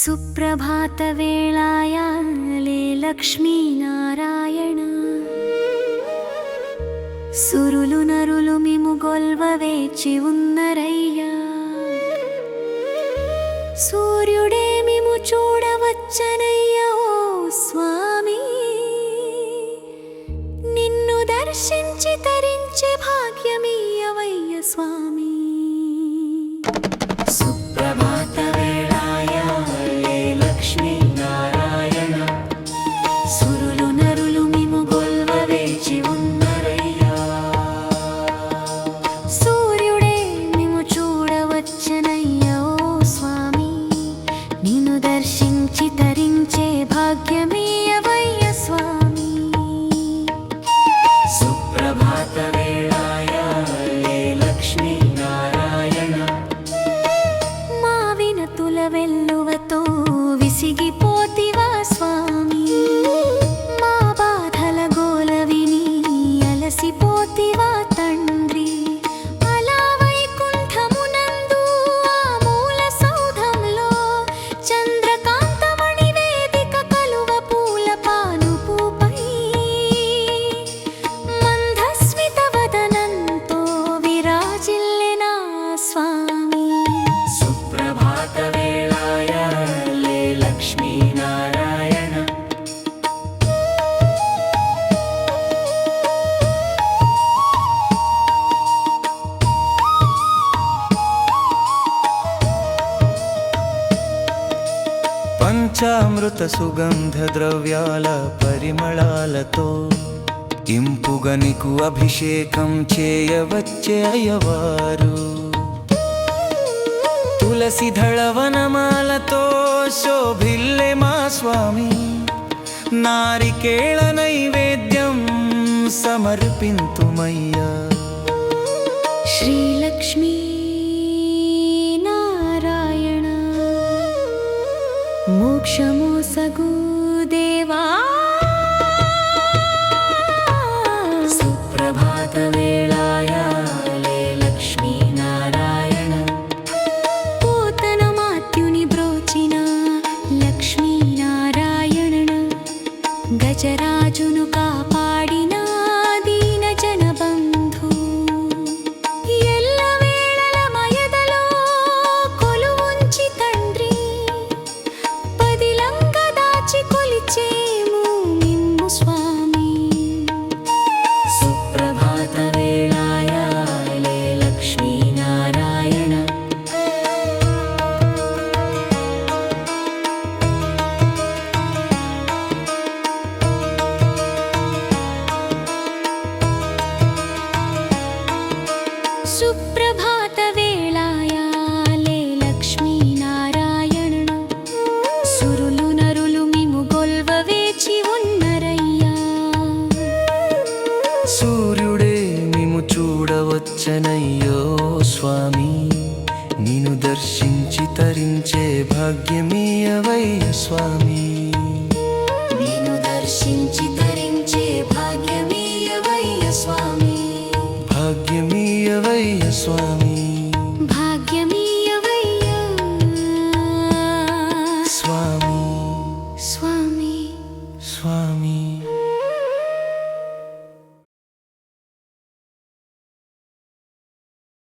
సుప్రభాత వేళాయాలే లక్ష్మీనారాయణ సురులు నరులు మిము గొల్వ వేచి ఉన్నరయ్యా సూర్యుడే మిము చూడవచ్చనయ్యా ఓ స్వామి నిన్ను దర్శించి తరించే భాగ్యమీయవయ్య స్వామి సుప్రభాత వేళాయాలే లక్ష్మీనారాయణ సురులు నరులు మిము గొల్వ వేచి ఉన్నరయ్యా సూర్యుడే మిము చూడవచ్చనయ్యా ఓ స్వామి నిన్ను దర్శించి తరించే భాగ్యమీయవయ్య స్వామి సుప్రభాత వేళాయాలే లక్ష్మీనారాయణ మా వినతుల వెల్లువతో విసిగిపోతివా స్వామి మా బాధల గోల విని అలసిపోతివా తండ్రి అలా వైకుంఠమునందు ఆ మూల సౌధంలో చంద్రకాంతమణి వేదిక కలువ పూల పానుపుపై మందస్మిత వదనంతో విరాజిల్లెనా స్వామి సుప్రభాత వేళాయాలే లక్ష్మీనారాయణ పంచామృత సుగంధ ద్రవ్యాల పరిమళాలతో ఇంపుగా నీకు అభిషేకం చేయవచ్చే అయ్యవారు తులసి దళవనమాలతో శోభిల్లే మా స్వామి నారికేళ నైవేద్యం సమర్పింతుమయ్యా శ్రీలక్ష్మీ నారాయణ మోక్షమోసగు దేవా సుప్రభాత వేళాయాలే లక్ష్మీనారాయణ పూతన మాత్యుని బ్రోచిన లక్ష్మీనారాయణ గజరాజును కాపాడిన దీన జనబంధు ఎల్లవేళల మయదలో కొలువుంచి తండ్రి పదిలంగ దాచి కొలిచేము నిమ్ము స్వామి సుప్రభాత వేళాయాలే లక్ష్మీనారాయణ సుప్రభాత వేళాయాలే లక్ష్మీనారాయణ సురులు నరులు మిము గొల్వ వేచి ఉన్నరయ్యా సూర్యుడే మిము చూడవచ్చనయ్యో స్వామి నిన్ను దర్శించి తరించే భాగ్యమీయవయ్య స్వామి నిన్ను దర్శించి